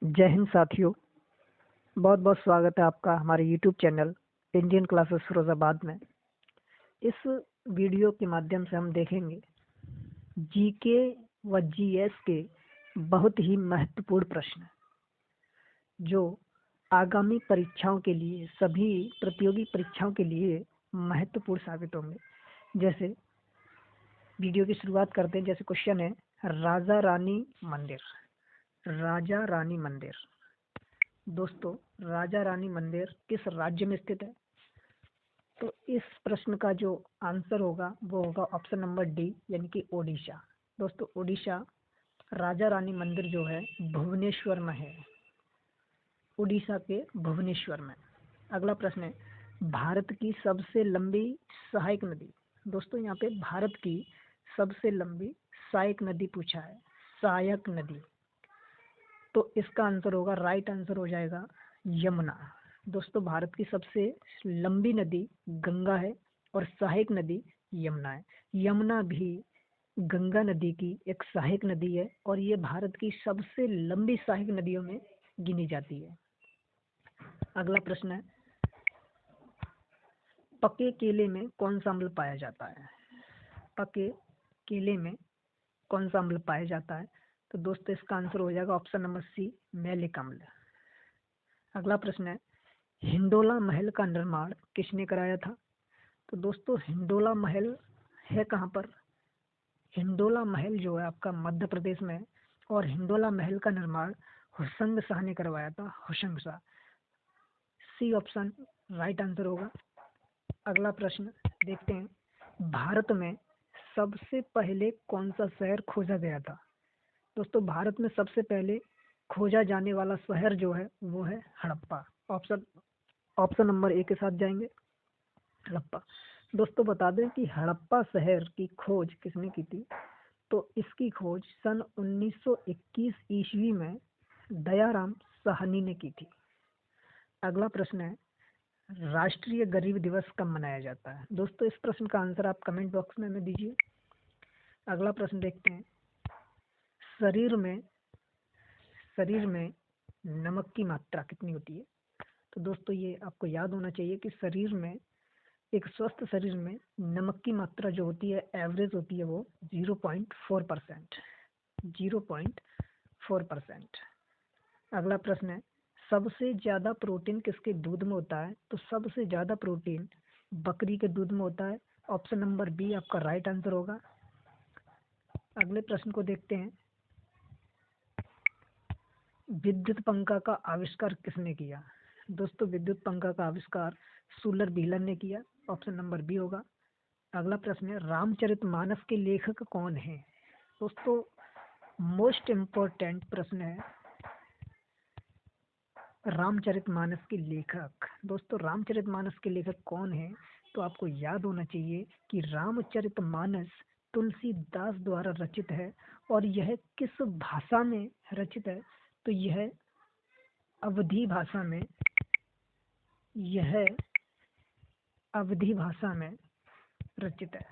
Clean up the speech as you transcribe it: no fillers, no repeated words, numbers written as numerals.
जय हिंद साथियों। बहुत बहुत स्वागत है आपका हमारे YouTube channel Indian classes Firozabad में। इस वीडियो के माध्यम से हम देखेंगे जीके व जीएस के बहुत ही महत्वपूर्ण प्रश्न जो आगामी परीक्षाओं के लिए, सभी प्रतियोगी परीक्षाओं के लिए महत्वपूर्ण साबित होंगे। जैसे वीडियो की शुरुआत करते हैं। जैसे क्वेश्चन है, राजा रानी मंदिर। राजा रानी मंदिर दोस्तों, राजा रानी मंदिर किस राज्य में स्थित है? तो इस प्रश्न का जो आंसर होगा वो होगा ऑप्शन नंबर डी, यानी कि ओडिशा। दोस्तों, ओडिशा राजा रानी मंदिर जो है भुवनेश्वर में है, उड़ीसा के भुवनेश्वर में। अगला प्रश्न है, भारत की सबसे लंबी सहायक नदी। दोस्तों, यहाँ पे भारत की सबसे लंबी सहायक नदी पूछा है, सहायक नदी। तो इसका आंसर होगा, राइट आंसर हो जाएगा यमुना। दोस्तों, भारत की सबसे लंबी नदी गंगा है और सहायक नदी यमुना है। यमुना भी गंगा नदी की एक सहायक नदी है और ये भारत की सबसे लंबी सहायक नदियों में गिनी जाती है। अगला प्रश्न है, पके केले में कौन सा अम्ल पाया जाता है? पके केले में कौन सा अम्ल पाया जाता है? तो दोस्तों, इसका आंसर हो जाएगा ऑप्शन नंबर सी, मैलिक अम्ल। अगला प्रश्न है, हिंडोला महल का निर्माण किसने कराया था? तो दोस्तों, हिंडोला महल है कहाँ पर? हिंडोला महल जो है आपका मध्य प्रदेश में है और हिंडोला महल का निर्माण हुसंग शाह ने करवाया था, Hoshang Shah. C option right answer होगा। अगला प्रश्न देखते हैं, भारत में सबसे पहले कौन सा शहर खोजा गया था? दोस्तों, भारत में सबसे पहले खोजा जाने वाला शहर जो है वो है हड़प्पा। ऑप्शन नंबर ए के साथ जाएंगे, हड़प्पा। दोस्तों, बता दें कि हड़प्पा शहर की खोज किसने की थी? तो इसकी खोज सन 1921 ईस्वी में दयाराम साहनी ने की थी। अगला प्रश्न है, राष्ट्रीय गरीब दिवस कब मनाया जाता है? दोस्तों, इस प्रश्न का आंसर आप कमेंट बॉक्स में हमें दीजिए। अगला प्रश्न देखते हैं, शरीर में नमक की मात्रा कितनी होती है? तो दोस्तों, ये आपको याद होना चाहिए कि एक स्वस्थ शरीर में नमक की मात्रा जो होती है, एवरेज होती है, वो 0.4%। 0.4%। अगला प्रश्न है, सबसे ज़्यादा प्रोटीन किसके दूध में होता है? तो सबसे ज़्यादा प्रोटीन बकरी के दूध में होता है। ऑप्शन नंबर बी आपका राइट आंसर होगा। अगले प्रश्न को देखते हैं, विद्युत पंखा का आविष्कार किसने किया? दोस्तों, विद्युत पंखा का आविष्कार सूलर व्हीलन ने किया। ऑप्शन नंबर बी होगा। अगला प्रश्न है, रामचरितमानस के लेखक कौन है? दोस्तों, मोस्ट इम्पोर्टेंट प्रश्न है, रामचरितमानस के लेखक। दोस्तों, रामचरितमानस के लेखक कौन है? तो आपको याद होना चाहिए कि रामचरितमानस तुलसीदास द्वारा रचित है और यह किस भाषा में रचित है? तो यह अवधी भाषा में, यह अवधी भाषा में रचित है।